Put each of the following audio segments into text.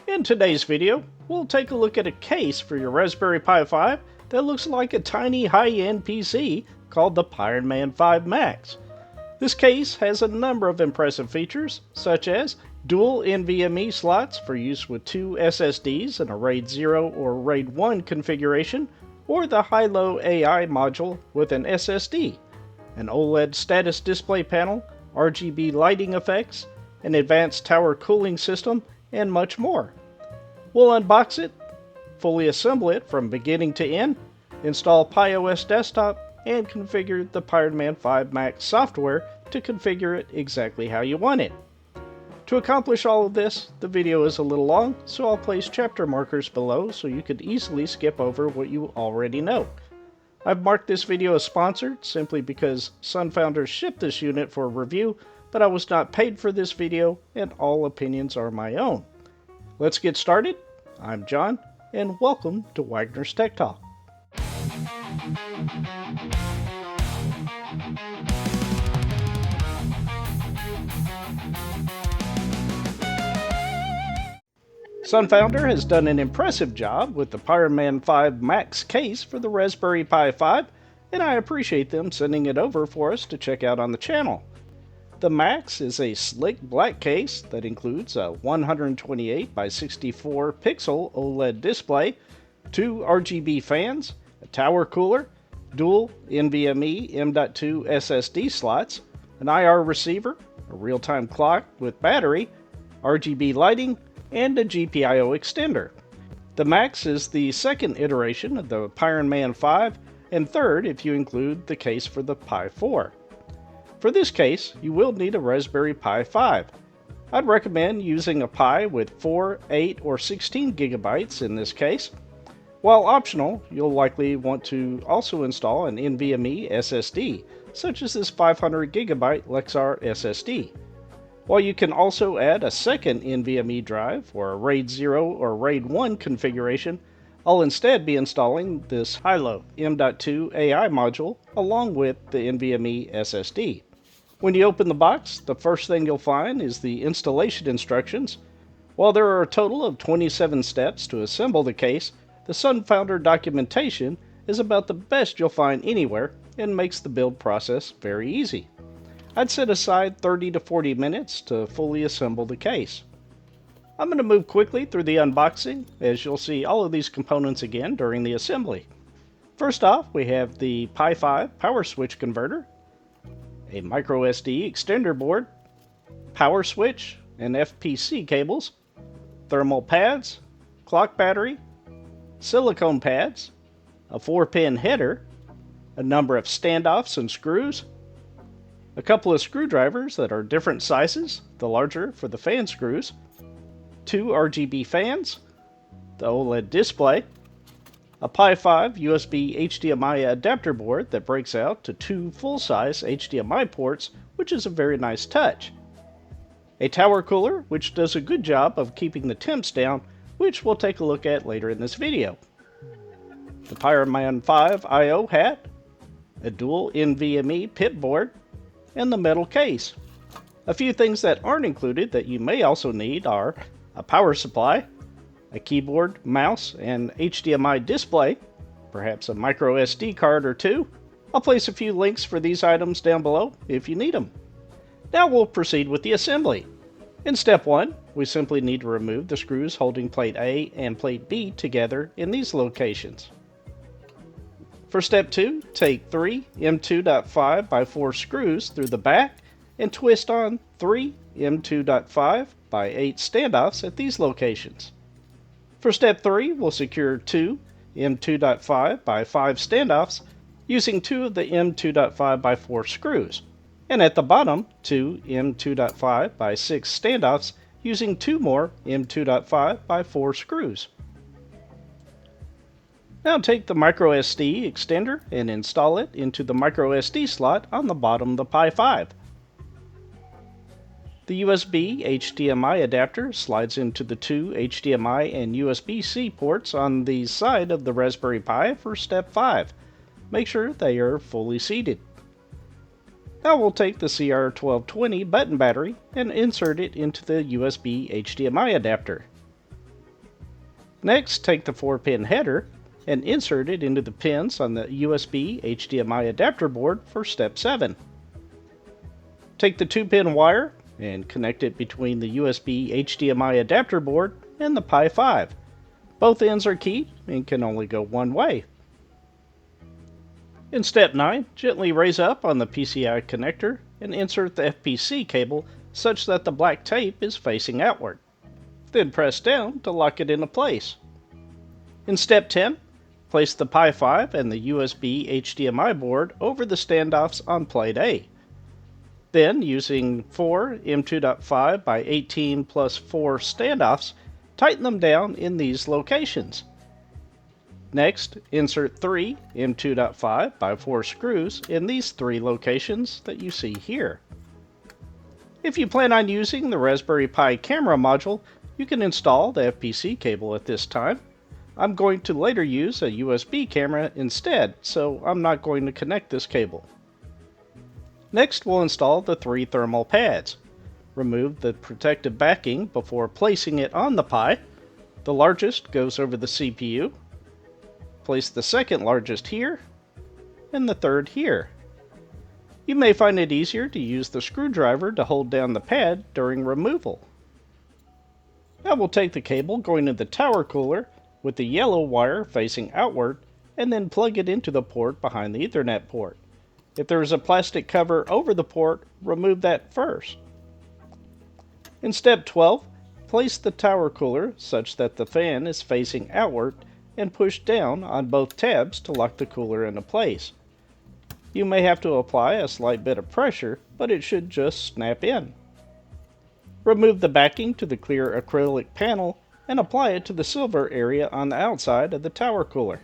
In today's video, we'll take a look at a case for your Raspberry Pi 5 that looks like a tiny high-end PC called the Pironman 5 Max. This case has a number of impressive features, such as dual NVMe slots for use with two SSDs in a RAID 0 or RAID 1 configuration, or the Hailo-8l module with an SSD, an OLED Status display panel, RGB lighting effects, an advanced tower cooling system, and much more. We'll unbox it, fully assemble it from beginning to end, install PiOS Desktop, and configure the Pironman 5 Max software to configure it exactly how you want it. To accomplish all of this, the video is a little long, so I'll place chapter markers below so you could easily skip over what you already know. I've marked this video as sponsored simply because SunFounders shipped this unit for review, but I was not paid for this video, and all opinions are my own. Let's get started. I'm John, and welcome to Wagner's Tech Talk. SunFounder has done an impressive job with the Pironman 5 Max case for the Raspberry Pi 5, and I appreciate them sending it over for us to check out on the channel. The Max is a sleek black case that includes a 128 by 64 pixel OLED display, two RGB fans, a tower cooler, dual NVMe M.2 SSD slots, an IR receiver, a real-time clock with battery, RGB lighting, and a GPIO extender. The Max is the second iteration of the Pironman 5 and third if you include the case for the Pi 4. For this case, you will need a Raspberry Pi 5. I'd recommend using a Pi with 4, 8, or 16 gigabytes in this case. While optional, you'll likely want to also install an NVMe SSD, such as this 500 gigabyte Lexar SSD. While you can also add a second NVMe drive for a RAID 0 or RAID 1 configuration, I'll instead be installing this Hailo M.2 AI module along with the NVMe SSD. When you open the box, the first thing you'll find is the installation instructions. While there are a total of 27 steps to assemble the case, the SunFounder documentation is about the best you'll find anywhere and makes the build process very easy. I'd set aside 30 to 40 minutes to fully assemble the case. I'm going to move quickly through the unboxing, as you'll see all of these components again during the assembly. First off, we have the Pi 5 power switch converter, a micro SD extender board, power switch and FPC cables, thermal pads, clock battery, silicone pads, a 4-pin header, a number of standoffs and screws, a couple of screwdrivers that are different sizes, the larger for the fan screws, two RGB fans, the OLED display, a Pi 5 USB HDMI adapter board that breaks out to two full-size HDMI ports, which is a very nice touch, a tower cooler which does a good job of keeping the temps down, which we'll take a look at later in this video, the Pironman 5 I/O hat, a dual NVMe PIP board, and the metal case. A few things that aren't included that you may also need are a power supply, a keyboard, mouse, and HDMI display, perhaps a micro SD card or two. I'll place a few links for these items down below if you need them. Now we'll proceed with the assembly. In step 1, we simply need to remove the screws holding plate A and plate B together in these locations. For step 2, take 3 M.2.5 by 4 screws through the back and twist on 3 M.2.5 by 8 standoffs at these locations. For step 3, we'll secure 2 M.2.5 by 5 standoffs using 2 of the M.2.5 by 4 screws, and at the bottom 2 M.2.5 by 6 standoffs using 2 more M.2.5 by 4 screws. Now take the micro SD extender and install it into the micro SD slot on the bottom of the Pi 5. The USB HDMI adapter slides into the two HDMI and USB-C ports on the side of the Raspberry Pi for step 5. Make sure they are fully seated. Now we'll take the CR1220 button battery and insert it into the USB HDMI adapter. Next, take the 4-pin header and insert it into the pins on the USB HDMI adapter board for step 7. Take the 2-pin wire and connect it between the USB HDMI adapter board and the Pi 5. Both ends are keyed and can only go one way. In step 9, gently raise up on the PCI connector and insert the FPC cable such that the black tape is facing outward. Then press down to lock it into place. In step 10, place the Pi 5 and the USB HDMI board over the standoffs on plate A. Then, using 4 M.2.5 by 18 plus 4 standoffs, tighten them down in these locations. Next, insert 3 M.2.5 by 4 screws in these 3 locations that you see here. If you plan on using the Raspberry Pi camera module, you can install the FPC cable at this time. I'm going to later use a USB camera instead, so I'm not going to connect this cable. Next, we'll install the 3 thermal pads. Remove the protective backing before placing it on the Pi. The largest goes over the CPU. Place the second largest here, and the third here. You may find it easier to use the screwdriver to hold down the pad during removal. Now we'll take the cable going to the tower cooler with the yellow wire facing outward, and then plug it into the port behind the Ethernet port. If there is a plastic cover over the port, remove that first. In step 12, place the tower cooler such that the fan is facing outward and push down on both tabs to lock the cooler into place. You may have to apply a slight bit of pressure, but it should just snap in. Remove the backing to the clear acrylic panel and apply it to the silver area on the outside of the tower cooler.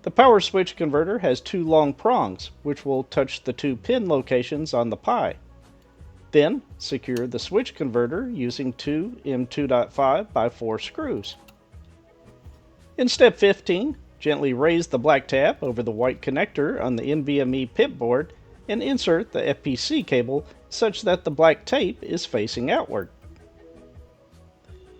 The power switch converter has 2 long prongs, which will touch the 2 pin locations on the Pi. Then, secure the switch converter using 2 M.2.5 by 4 screws. In step 15, gently raise the black tab over the white connector on the NVMe pit board and insert the FPC cable such that the black tape is facing outward.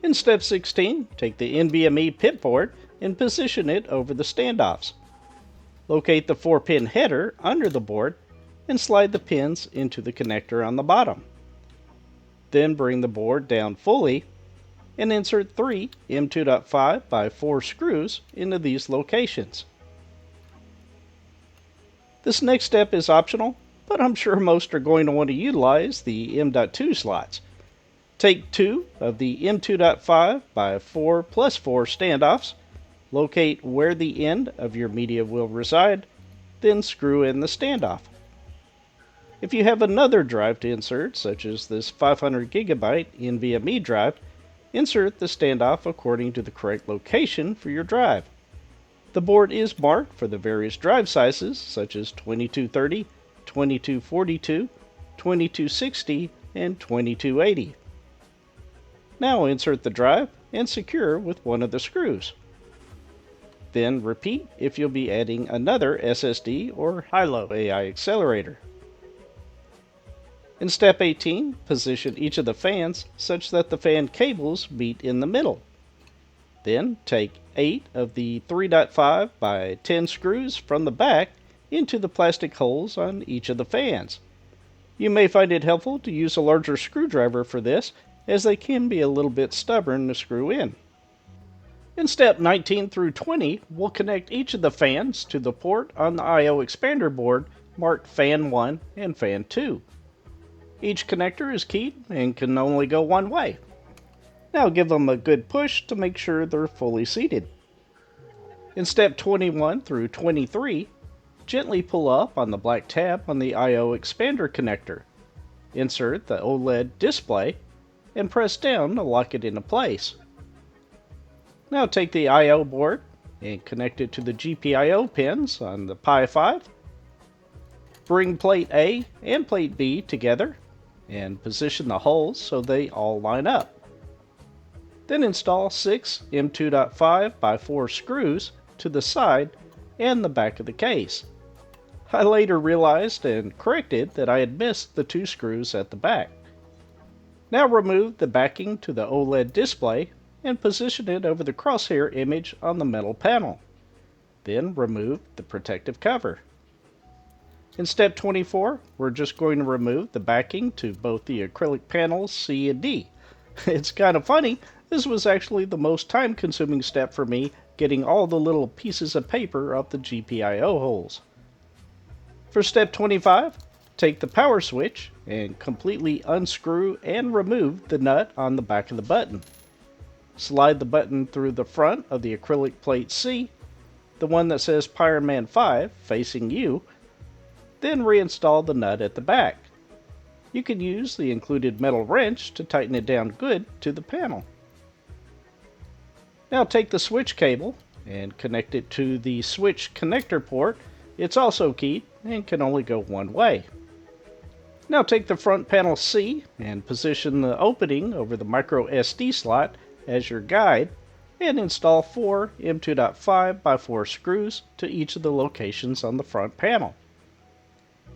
In step 16, take the NVMe pit board and position it over the standoffs. Locate the 4-pin header under the board and slide the pins into the connector on the bottom. Then bring the board down fully and insert 3 M.2.5 by 4 screws into these locations. This next step is optional, but I'm sure most are going to want to utilize the M.2 slots. Take 2 of the M.2.5 by 4 plus 4 standoffs, locate where the end of your media will reside, then screw in the standoff. If you have another drive to insert, such as this 500 gigabyte NVMe drive, insert the standoff according to the correct location for your drive. The board is marked for the various drive sizes, such as 2230, 2242, 2260, and 2280. Now insert the drive and secure with one of the screws. Then repeat if you'll be adding another SSD or Hailo AI Accelerator. In step 18, position each of the fans such that the fan cables meet in the middle. Then take 8 of the 3.5 by 10 screws from the back into the plastic holes on each of the fans. You may find it helpful to use a larger screwdriver for this, as they can be a little bit stubborn to screw in. In step 19 through 20, we'll connect each of the fans to the port on the I/O expander board marked Fan 1 and Fan 2. Each connector is keyed and can only go one way. Now give them a good push to make sure they're fully seated. In step 21 through 23, gently pull up on the black tab on the I/O expander connector. Insert the OLED display and press down to lock it into place. Now take the I/O board and connect it to the GPIO pins on the Pi 5. Bring plate A and plate B together and position the holes so they all line up. Then install 6 M.2.5 by 4 screws to the side and the back of the case. I later realized and corrected that I had missed the 2 screws at the back. Now remove the backing to the OLED display and position it over the crosshair image on the metal panel. Then remove the protective cover. In step 24, we're just going to remove the backing to both the acrylic panels C and D. It's kind of funny, this was actually the most time-consuming step for me, getting all the little pieces of paper off the GPIO holes. For step 25, take the power switch and completely unscrew and remove the nut on the back of the button. Slide the button through the front of the acrylic plate C, the one that says Pironman 5 facing you, then reinstall the nut at the back. You can use the included metal wrench to tighten it down good to the panel. Now take the switch cable and connect it to the switch connector port. It's also keyed and can only go one way. Now take the front panel C and position the opening over the micro SD slot as your guide and install 4 M.2.5x4 screws to each of the locations on the front panel.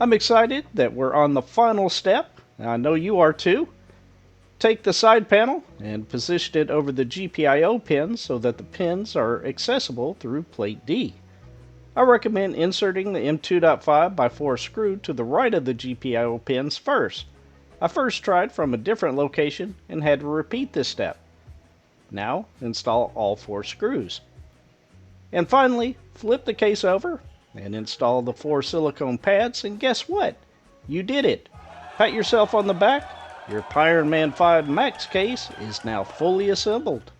I'm excited that we're on the final step. I know you are too. Take the side panel and position it over the GPIO pins so that the pins are accessible through plate D. I recommend inserting the M.2.5x4 screw to the right of the GPIO pins first. I first tried from a different location and had to repeat this step. Now install all 4 screws. And finally, flip the case over and install the 4 silicone pads, and guess what? You did it! Pat yourself on the back. Your Pironman 5 Max case is now fully assembled.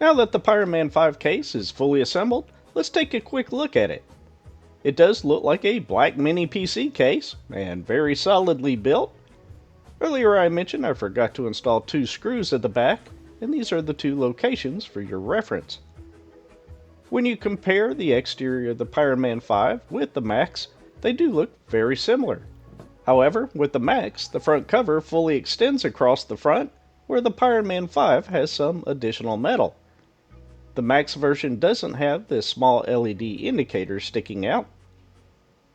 Now that the Pironman 5 case is fully assembled, let's take a quick look at it. It does look like a black mini PC case, and very solidly built. Earlier I mentioned I forgot to install 2 screws at the back, and these are the 2 locations for your reference. When you compare the exterior of the Pironman 5 with the Max, they do look very similar. However, with the Max, the front cover fully extends across the front, where the Pironman 5 has some additional metal. The Max version doesn't have this small LED indicator sticking out.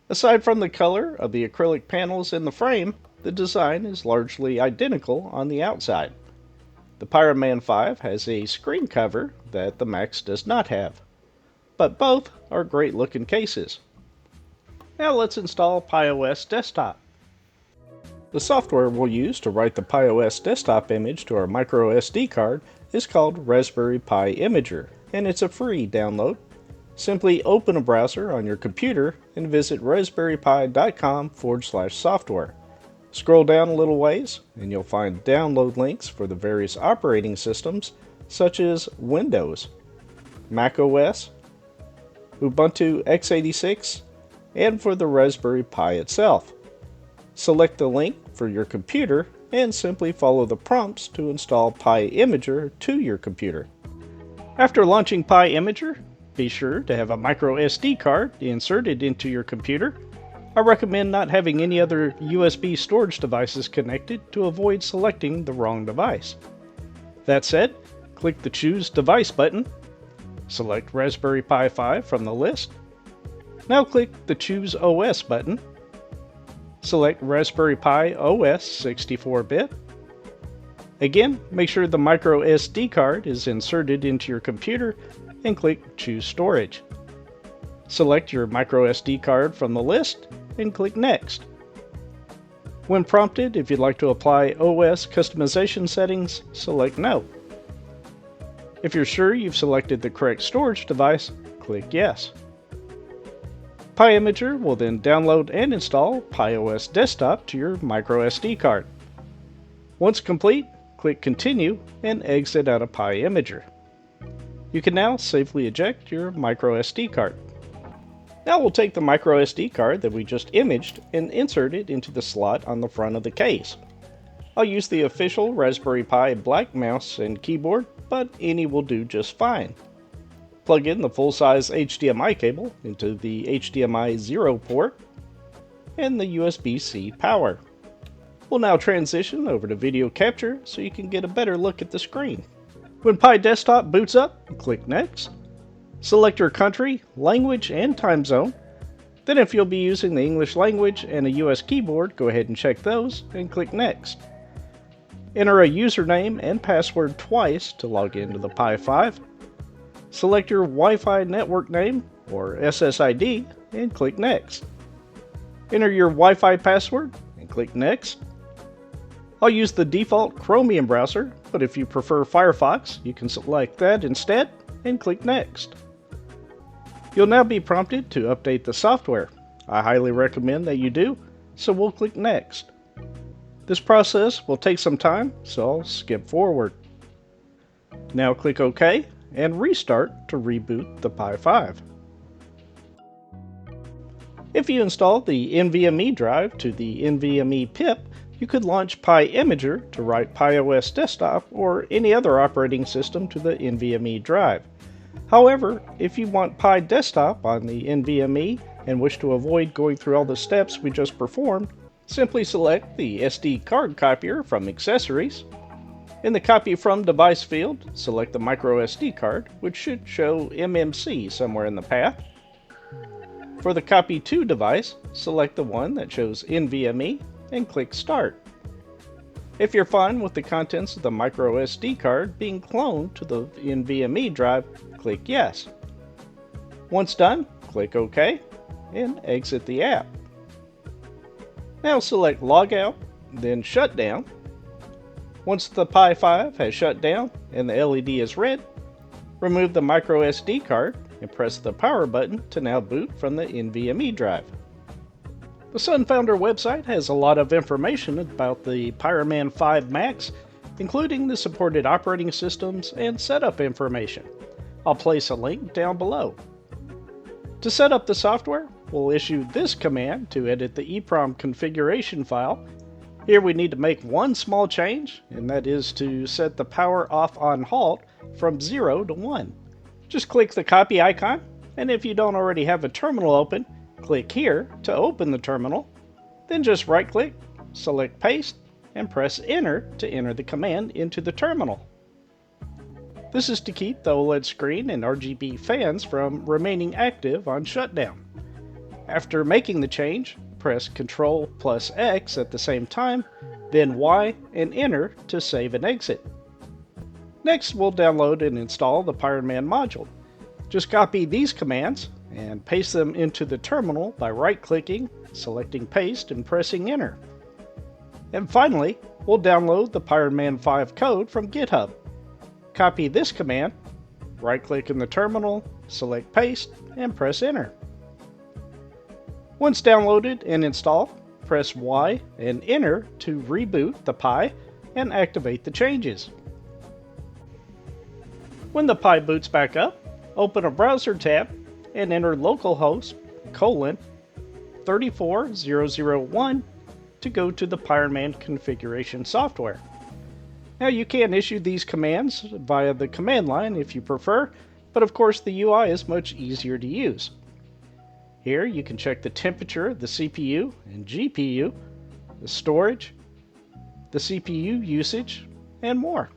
Aside from the color of the acrylic panels in the frame, the design is largely identical on the outside. The Pironman 5 has a screen cover that the Max does not have, but both are great looking cases. Now let's install PiOS Desktop. The software we'll use to write the PiOS Desktop image to our micro SD card is called Raspberry Pi Imager, and it's a free download. Simply open a browser on your computer and visit raspberrypi.com/software. Scroll down a little ways and you'll find download links for the various operating systems such as Windows, Mac OS, Ubuntu x86, and for the Raspberry Pi itself. Select the link for your computer and simply follow the prompts to install Pi Imager to your computer. After launching Pi Imager, be sure to have a micro SD card inserted into your computer. I recommend not having any other USB storage devices connected to avoid selecting the wrong device. That said, click the Choose Device button. Select Raspberry Pi 5 from the list. Now click the Choose OS button. Select Raspberry Pi OS 64-bit. Again, make sure the micro SD card is inserted into your computer and click Choose Storage. Select your micro SD card from the list and click Next. When prompted, if you'd like to apply OS customization settings, select No. If you're sure you've selected the correct storage device, click Yes. Pi Imager will then download and install PiOS Desktop to your micro SD card. Once complete, click Continue and exit out of Pi Imager. You can now safely eject your micro SD card. Now we'll take the micro SD card that we just imaged and insert it into the slot on the front of the case. I'll use the official Raspberry Pi black mouse and keyboard, but any will do just fine. Plug in the full-size HDMI cable into the HDMI 0 port and the USB-C power. We'll now transition over to video capture so you can get a better look at the screen. When Pi Desktop boots up, click Next. Select your country, language, and time zone. Then if you'll be using the English language and a US keyboard, go ahead and check those and click Next. Enter a username and password twice to log into the Pi 5. Select your Wi-Fi network name, or SSID, and click Next. Enter your Wi-Fi password and click Next. I'll use the default Chromium browser, but if you prefer Firefox, you can select that instead and click Next. You'll now be prompted to update the software. I highly recommend that you do, so we'll click Next. This process will take some time, so I'll skip forward. Now click OK and restart to reboot the Pi 5. If you install the NVMe drive to the NVMe PIP, you could launch PyImager to write PiOS Desktop or any other operating system to the NVMe drive. However, if you want Pi Desktop on the NVMe and wish to avoid going through all the steps we just performed, simply select the SD card copier from Accessories. In the Copy From Device field, select the micro SD card, which should show MMC somewhere in the path. For the Copy To device, select the one that shows NVMe and click Start. If you're fine with the contents of the micro SD card being cloned to the NVMe drive, click Yes. Once done, click OK and exit the app. Now select Logout, then Shutdown. Once the Pi 5 has shut down and the LED is red, remove the micro SD card and press the power button to now boot from the NVMe drive. The SunFounder website has a lot of information about the Pironman 5 Max, including the supported operating systems and setup information. I'll place a link down below. To set up the software, we'll issue this command to edit the EEPROM configuration file. Here we need to make one small change, and that is to set the power off on halt from 0 to 1. Just click the copy icon, and if you don't already have a terminal open, click here to open the terminal. Then just right-click, select Paste, and press Enter to enter the command into the terminal. This is to keep the OLED screen and RGB fans from remaining active on shutdown. After making the change, press Ctrl+X at the same time, then Y and Enter to save and exit. Next, we'll download and install the Pironman module. Just copy these commands and paste them into the terminal by right-clicking, selecting Paste, and pressing Enter. And finally, we'll download the Pironman 5 code from GitHub. Copy this command, right-click in the terminal, select Paste, and press Enter. Once downloaded and installed, press Y and Enter to reboot the Pi and activate the changes. When the Pi boots back up, open a browser tab and enter localhost 34001 to go to the Pironman configuration software. Now you can issue these commands via the command line if you prefer, but of course the UI is much easier to use. Here you can check the temperature of the CPU and GPU, the storage, the CPU usage, and more.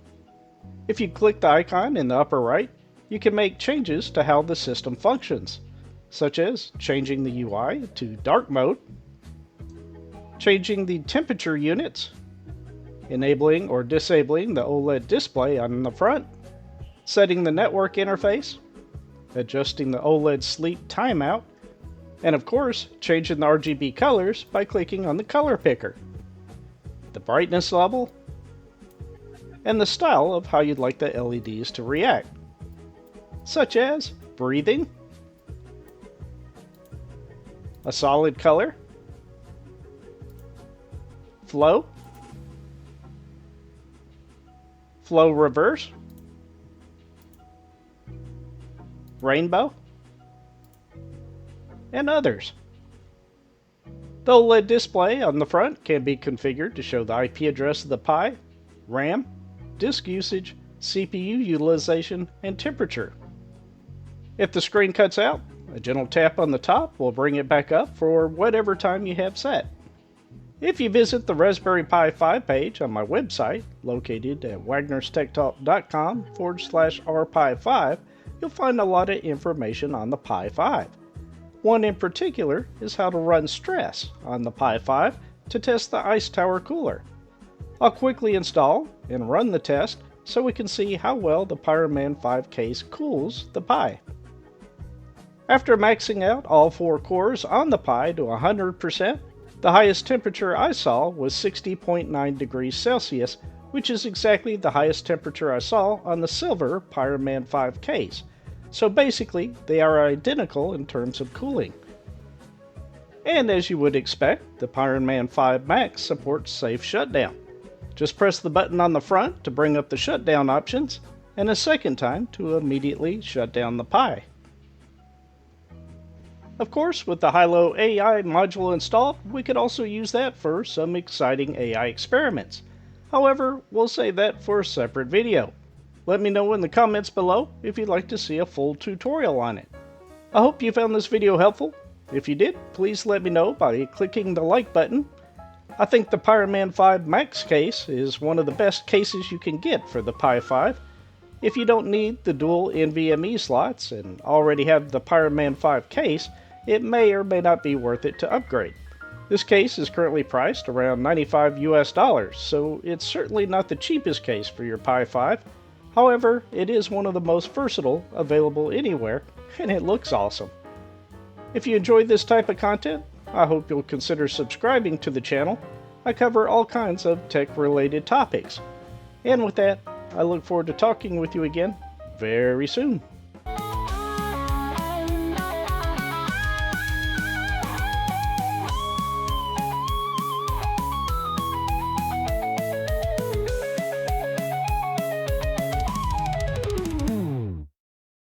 If you click the icon in the upper right, you can make changes to how the system functions, such as changing the UI to dark mode, changing the temperature units, enabling or disabling the OLED display on the front, setting the network interface, adjusting the OLED sleep timeout, and of course, changing the RGB colors by clicking on the color picker, the brightness level, and the style of how you'd like the LEDs to react, such as breathing, a solid color, flow, flow reverse, rainbow, and others. The OLED display on the front can be configured to show the IP address of the Pi, RAM, disk usage, CPU utilization, and temperature. If the screen cuts out, a gentle tap on the top will bring it back up for whatever time you have set. If you visit the Raspberry Pi 5 page on my website, located at wagnerstechtalk.com/rpi5, you'll find a lot of information on the Pi 5. One in particular is how to run stress on the Pi 5 to test the Ice Tower Cooler. I'll quickly install and run the test so we can see how well the Pironman 5 case cools the Pi. After maxing out all 4 cores on the Pi to 100%, the highest temperature I saw was 60.9 degrees Celsius, which is exactly the highest temperature I saw on the silver Pironman 5 case. So basically, they are identical in terms of cooling. And as you would expect, the Pironman 5 Max supports safe shutdown. Just press the button on the front to bring up the shutdown options, and a second time to immediately shut down the Pi. Of course, with the Hailo AI module installed, we could also use that for some exciting AI experiments. However, we'll save that for a separate video. Let me know in the comments below if you'd like to see a full tutorial on it. I hope you found this video helpful. If you did, please let me know by clicking the like button. I think the Pironman 5 Max case is one of the best cases you can get for the Pi 5. If you don't need the dual NVMe slots and already have the Pironman 5 case, it may or may not be worth it to upgrade. This case is currently priced around $95 US, so it's certainly not the cheapest case for your Pi 5. However, it is one of the most versatile available anywhere, and it looks awesome. If you enjoyed this type of content, I hope you'll consider subscribing to the channel. I cover all kinds of tech-related topics. And with that, I look forward to talking with you again very soon.